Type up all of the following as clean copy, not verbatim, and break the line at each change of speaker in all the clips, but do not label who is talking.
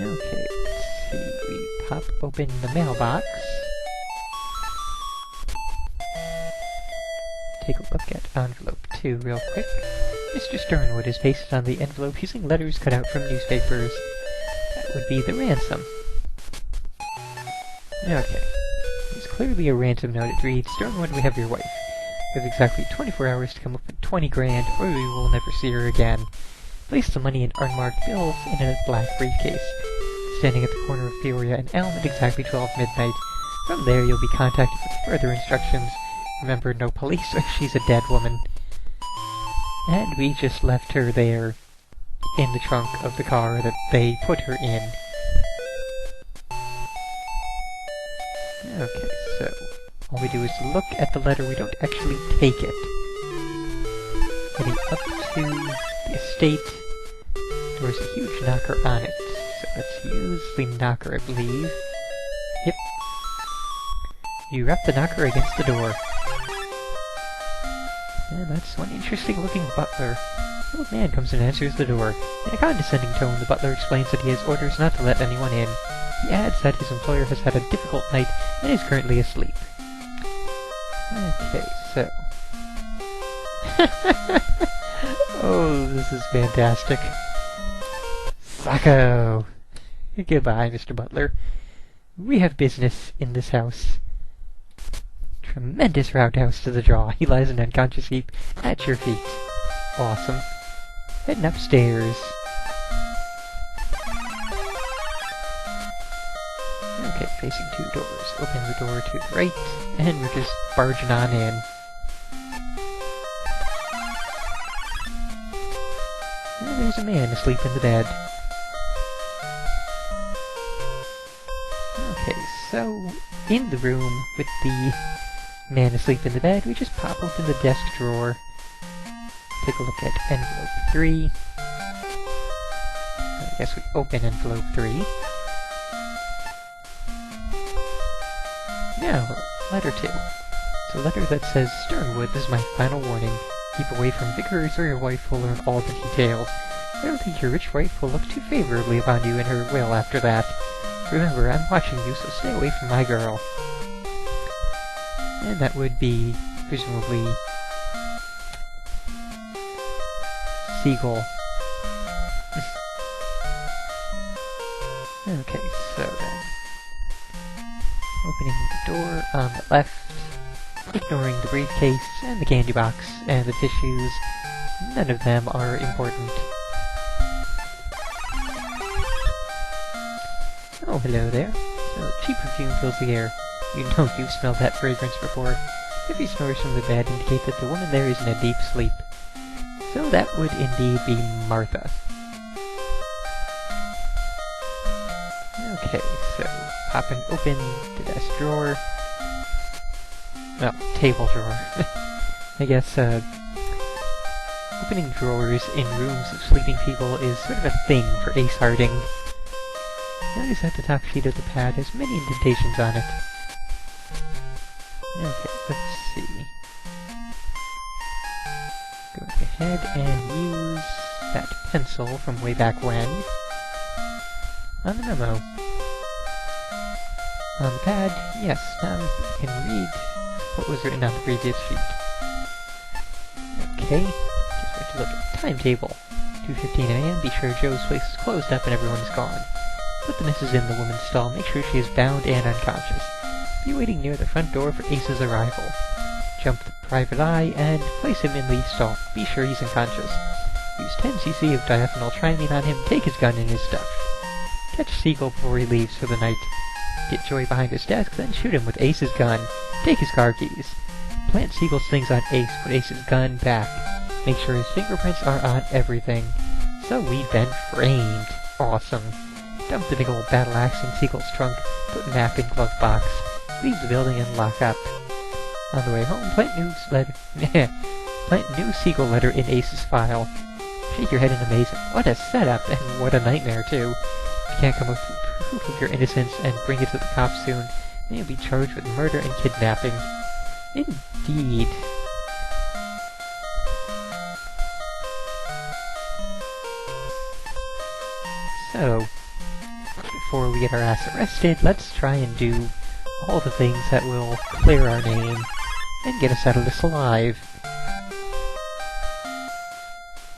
Okay, let's see. We pop open the mailbox. Take a look at envelope 2 real quick. Mr. Sternwood has pasted on the envelope using letters cut out from newspapers. That would be the ransom. Okay. It's clearly a ransom note. It reads, Sternwood, we have your wife. You have exactly 24 hours to come up with 20 grand, or we will never see her again. Place the money in unmarked bills in a black briefcase. Standing at the corner of Peoria and Elm at exactly 12 midnight. From there, you'll be contacted with further instructions. Remember, no police, or she's a dead woman. And we just left her there in the trunk of the car that they put her in. Okay, so all we do is look at the letter, we don't actually take it. Heading up to the estate, there's a huge knocker on it. So let's use the knocker, I believe. Yep. You wrap the knocker against the door. And that's one interesting looking butler. The old man comes and answers the door. In a condescending tone, the butler explains that he has orders not to let anyone in. He adds that his employer has had a difficult night and is currently asleep. Okay, so... oh, this is fantastic. Sacco! Goodbye, Mr. Butler. We have business in this house. Tremendous roundhouse to the jaw. He lies in an unconscious heap at your feet. Awesome. Heading upstairs. Okay, facing 2 doors. Open the door to the right, and we're just barging on in. And there's a man asleep in the bed. Okay, so in the room with the man asleep in the bed, we just pop open the desk drawer. Take a look at envelope 3. I guess we open envelope 3. Now, letter 2. It's a letter that says, Sternwood, this is my final warning. Keep away from Vickers or your wife will learn all the details. I don't think your rich wife will look too favorably upon you in her will after that. Remember, I'm watching you, so stay away from my girl. And that would be, presumably, Seagull. Okay, so then, opening the door on the left, ignoring the briefcase and the candy box and the tissues. None of them are important. Oh, hello there. A cheap perfume fills the air. You know you've smelled that fragrance before. Heavy snores from the bed indicate that the woman there is in a deep sleep. So that would indeed be Martha. Okay, so popping open the desk drawer. Well, table drawer. I guess, opening drawers in rooms of sleeping people is sort of a thing for Ace Harding. Notice that the top sheet of the pad has many indentations on it. Okay, let's see. Going ahead and use that pencil from way back when on the memo. On the pad, yes, now you can read what was written on the previous sheet. Okay, just going to look at the timetable. 2:15 a.m. Be sure Joe's place is closed up and everyone is gone. Put the missus in the woman's stall. Make sure she is bound and unconscious. Be waiting near the front door for Ace's arrival. Jump the private eye and place him in the stall. Be sure he's unconscious. Use 10 cc of diethyltrimine on him. Take his gun and his stuff. Catch Siegel before he leaves for the night. Get Joey behind his desk, then shoot him with Ace's gun. Take his car keys. Plant Siegel's things on Ace. Put Ace's gun back. Make sure his fingerprints are on everything. So we've been framed. Awesome. Dump the big old battle axe in Siegel's trunk. Put map in glove box. Leave the building and lock up. On the way home, plant new Siegel letter in Ace's file. Shake your head in amazement. What a setup, and what a nightmare, too. If you can't come up with proof of your innocence and bring it to the cops soon, then you'll be charged with murder and kidnapping. Indeed. So, before we get our ass arrested, let's try and do all the things that will clear our name and get us out of this alive.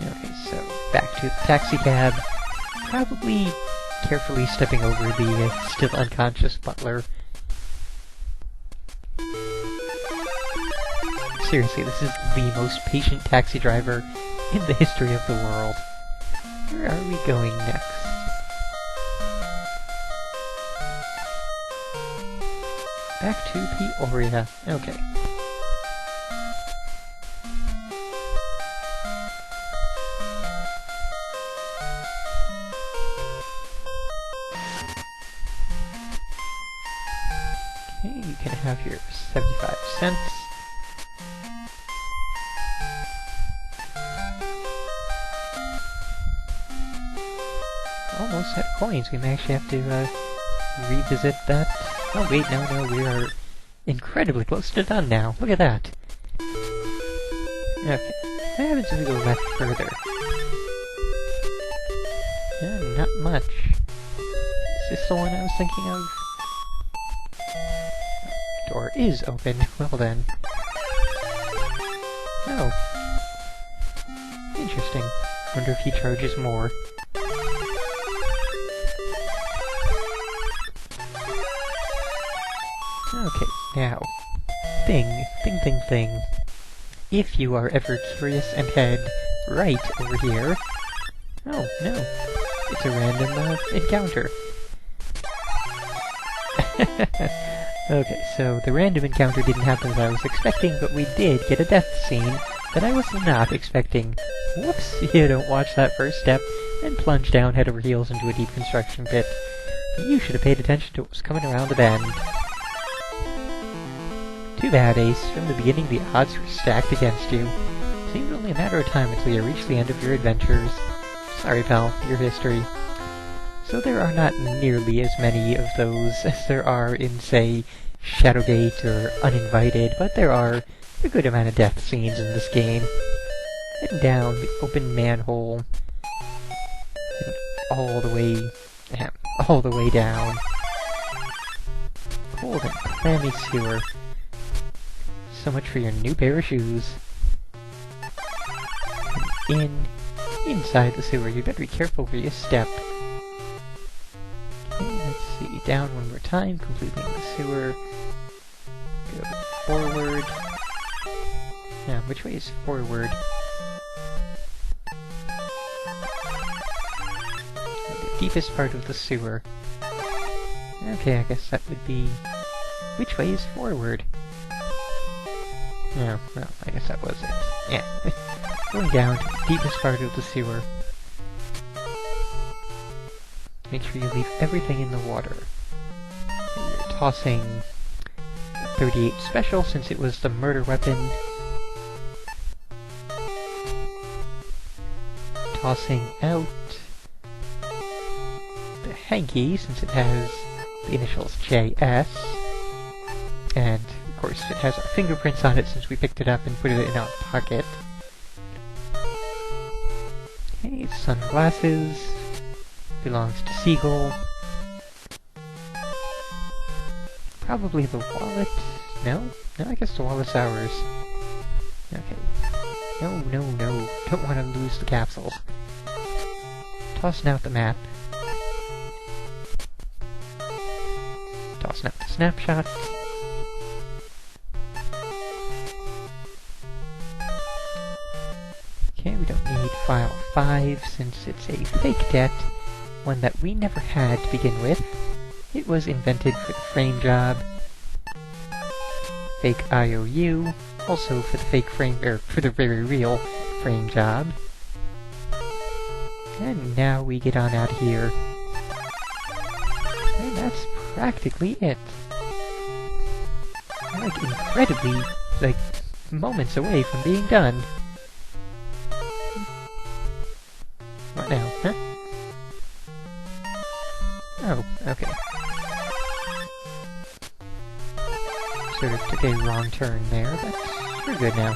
Okay, so back to the taxi cab. Probably carefully stepping over the still unconscious butler. Seriously, this is the most patient taxi driver in the history of the world. Where are we going next? Back to Peoria. Okay. Okay, you can have your 75 cents. Almost at coins. We may actually have to revisit that. Oh wait, no, we are incredibly close to done now. Look at that. Okay, what happens if we go left further? Not much. Is this the one I was thinking of? Door is open. Well then. Oh. Interesting. Wonder if he charges more. Okay, now, thing. If you are ever curious and head right over here... Oh, no. It's a random, encounter. Okay, so the random encounter didn't happen as I was expecting, but we did get a death scene that I was not expecting. Whoops, you don't watch that first step, and plunge down head over heels into a deep construction pit. You should have paid attention to what was coming around the bend. Too bad, Ace. From the beginning, the odds were stacked against you. Seemed only a matter of time until you reached the end of your adventures. Sorry, pal, your history. So there are not nearly as many of those as there are in, say, Shadowgate or Uninvited, but there are a good amount of death scenes in this game. Heading down the open manhole, and all the way down. Cold and clammy sewer. So much for your new pair of shoes. And inside the sewer, you better be careful where you step. Okay, let's see. Down one more time, completing the sewer. Go forward. Now, which way is forward? The deepest part of the sewer. Okay, I guess that would be... Which way is forward? Yeah, well, I guess that was it. Yeah. Going down to the deepest part of the sewer. Make sure you leave everything in the water. And you're tossing a 38 special since it was the murder weapon. Tossing out the hanky since it has the initials JS. And of course, it has our fingerprints on it since we picked it up and put it in our pocket. Okay, sunglasses. Belongs to Seagull. Probably the wallet. No? No, I guess the wallet's ours. Okay. No. Don't want to lose the capsules. Tossing out the map. Tossing out the snapshot. Okay, we don't need file 5 since it's a fake debt, one that we never had to begin with. It was invented for the frame job. Fake IOU, also for the fake frame, for the very real frame job. And now we get on out of here. And that's practically it. We're like incredibly, like, moments away from being done. What now, huh? Oh, okay. Sort of took a wrong turn there, but we're good now.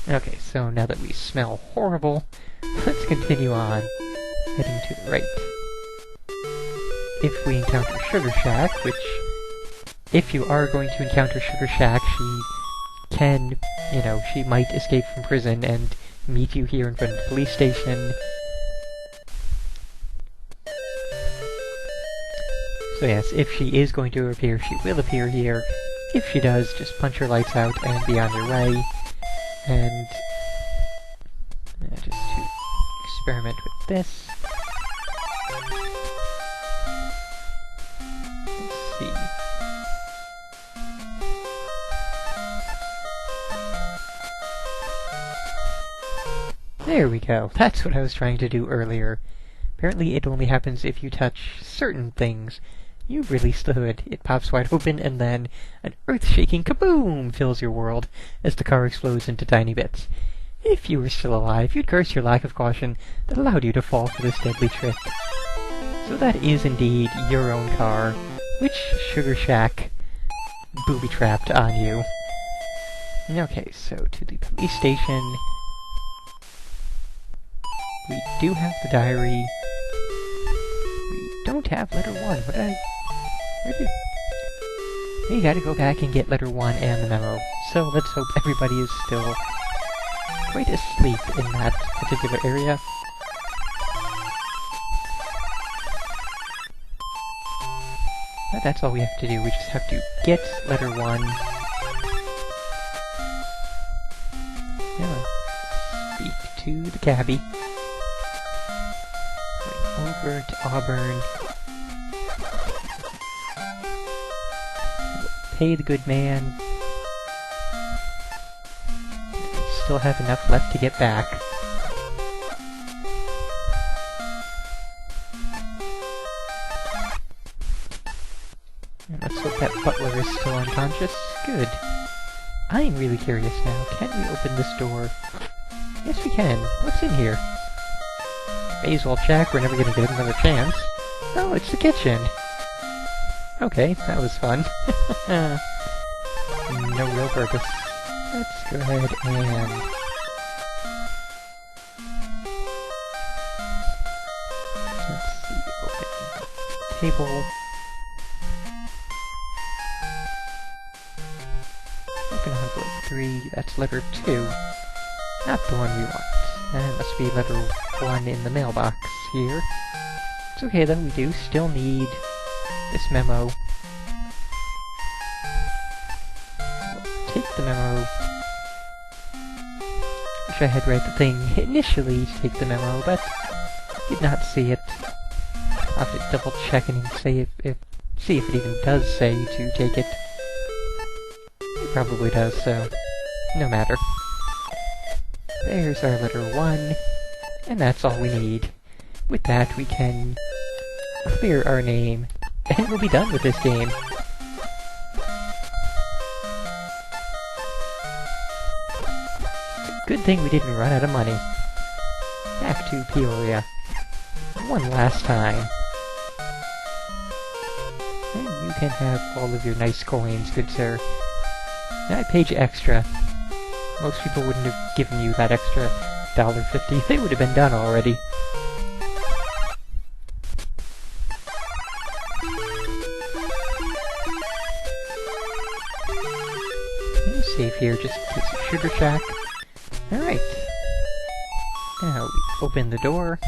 Okay, so now that we smell horrible, let's continue on. heading to the right. If we encounter Sugar Shack, which, if you are going to encounter Sugar Shack, she can, she might escape from prison and meet you here in front of the police station. So yes, if she is going to appear, she will appear here. If she does, just punch her lights out and be on your way. And just to experiment with this. Let's see. There we go. That's what I was trying to do earlier. Apparently it only happens if you touch certain things. You've released the hood. It pops wide open, and then an earth-shaking kaboom fills your world as the car explodes into tiny bits. If you were still alive, you'd curse your lack of caution that allowed you to fall for this deadly trick. So that is indeed your own car, which Sugar Shack booby-trapped on you. Okay, so to the police station. We do have the diary. We don't have letter 1. We gotta go back and get letter 1 and the memo. So let's hope everybody is still quite asleep in that particular area. But that's all we have to do. We just have to get letter 1. Yeah. Speak to the cabbie. Over to Auburn. Pay the good man. Still have enough left to get back. And let's hope that butler is still unconscious. Good. I'm really curious now. Can we open this door? Yes, we can. What's in here? May as well check. We're never gonna get another chance. Oh, it's the kitchen. Okay, that was fun. No real purpose. Let's go ahead and... let's see, open the table. Open envelope 3, that's letter 2. Not the one we want. That must be letter 1 in the mailbox here. It's okay though, we do still need this memo. We'll take the memo. Wish I had read the thing initially to take the memo, but did not see it. I'll have to double check and see if it even does say to take it. It probably does, so no matter. There's our letter 1, and that's all we need. With that, we can clear our name, and we'll be done with this game. Good thing we didn't run out of money. Back to Peoria. One last time. And you can have all of your nice coins, good sir. And I paid you extra. Most people wouldn't have given you that extra $1.50. They would have been done already. Save here just in case of Sugar Shack. Alright. Now we open the door.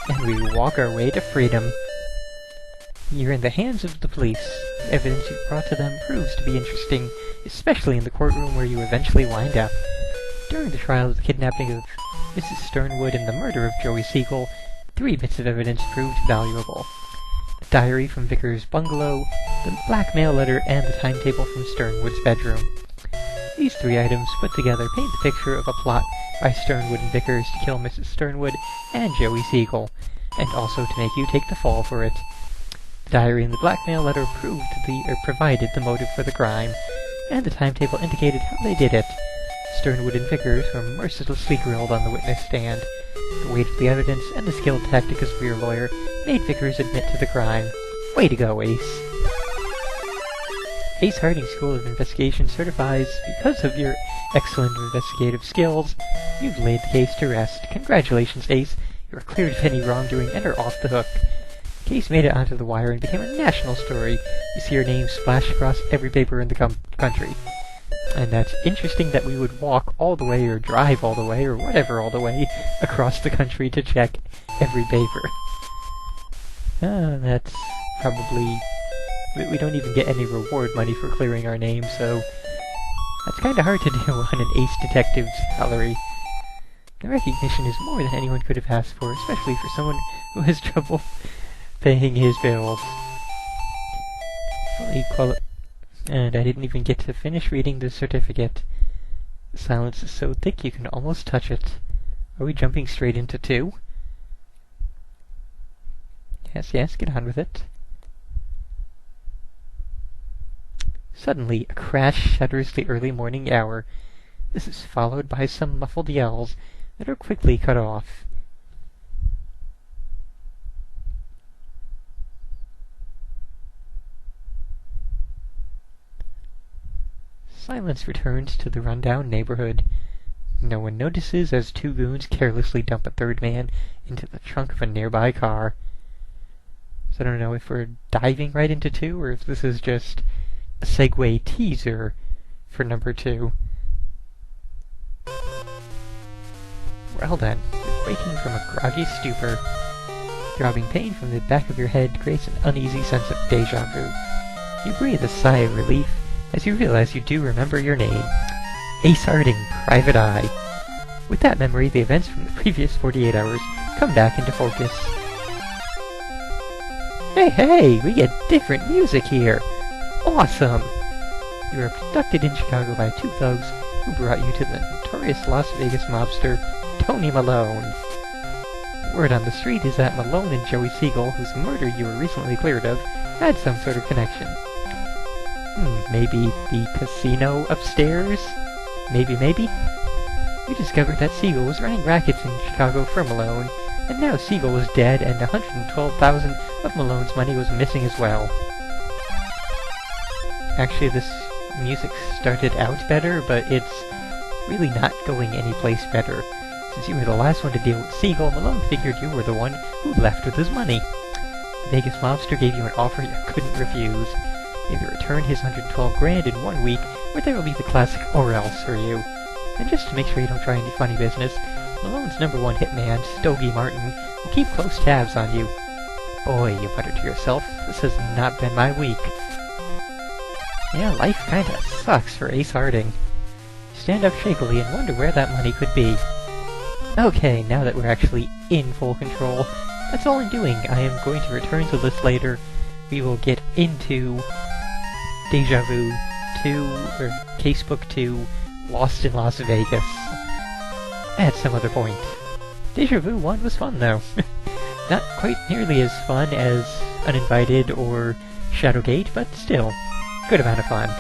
And we walk our way to freedom. You're in the hands of the police. The evidence you've brought to them proves to be interesting, especially in the courtroom where you eventually wind up. During the trial of the kidnapping of Mrs. Sternwood and the murder of Joey Siegel, 3 bits of evidence proved valuable. The diary from Vickers' bungalow, the blackmail letter, and the timetable from Sternwood's bedroom. These 3 items put together paint the picture of a plot by Sternwood and Vickers to kill Mrs. Sternwood and Joey Siegel, and also to make you take the fall for it. The diary and the blackmail letter provided the motive for the crime, and the timetable indicated how they did it. Sternwood and Vickers were mercilessly grilled on the witness stand. The weight of the evidence and the skilled tactics of your lawyer made Vickers admit to the crime. Way to go, Ace. Ace Harding School of Investigation certifies, because of your excellent investigative skills, you've laid the case to rest. Congratulations, Ace. You are cleared of any wrongdoing and are off the hook. The case made it onto the wire and became a national story. You see your name splashed across every paper in the country. And that's interesting that we would walk all the way, or drive all the way, or whatever all the way, across the country to check every paper. That's probably... We don't even get any reward money for clearing our name, so... That's kinda hard to do on an ace detective's salary. The recognition is more than anyone could have asked for, especially for someone who has trouble paying his bills. And I didn't even get to finish reading the certificate. The silence is so thick you can almost touch it. Are we jumping straight into 2? Yes, get on with it. Suddenly, a crash shatters the early morning hour. This is followed by some muffled yells that are quickly cut off. Silence returns to the rundown neighborhood. No one notices as 2 goons carelessly dump a third man into the trunk of a nearby car. So I don't know if we're diving right into 2, or if this is just a segue teaser for number 2. Well then, waking from a groggy stupor. Throbbing pain from the back of your head creates an uneasy sense of deja vu. You breathe a sigh of relief as you realize you do remember your name. Ace Harding, Private Eye. With that memory, the events from the previous 48 hours come back into focus. Hey, we get different music here! Awesome! You were abducted in Chicago by 2 thugs who brought you to the notorious Las Vegas mobster, Tony Malone. Word on the street is that Malone and Joey Siegel, whose murder you were recently cleared of, had some sort of connection. Maybe the casino upstairs? Maybe. You discovered that Siegel was running rackets in Chicago for Malone, and now Siegel was dead and $112,000 of Malone's money was missing as well. Actually, this music started out better, but it's really not going anyplace better. Since you were the last one to deal with Siegel, Malone figured you were the one who left with his money. The Vegas mobster gave you an offer you couldn't refuse. Either return his $112,000 in 1 week, or there will be the classic or else for you. And just to make sure you don't try any funny business, Malone's #1 hitman, Stogie Martin, will keep close tabs on you. Boy, you mutter to yourself, this has not been my week. Yeah, life kinda sucks for Ace Harding. You stand up shakily and wonder where that money could be. Okay, now that we're actually in full control, that's all I'm doing. I am going to return to this later. We will get into Deja Vu 2, or Casebook 2, Lost in Las Vegas, at some other point. Deja Vu 1 was fun, though. Not quite nearly as fun as Uninvited or Shadowgate, but still, good amount of fun.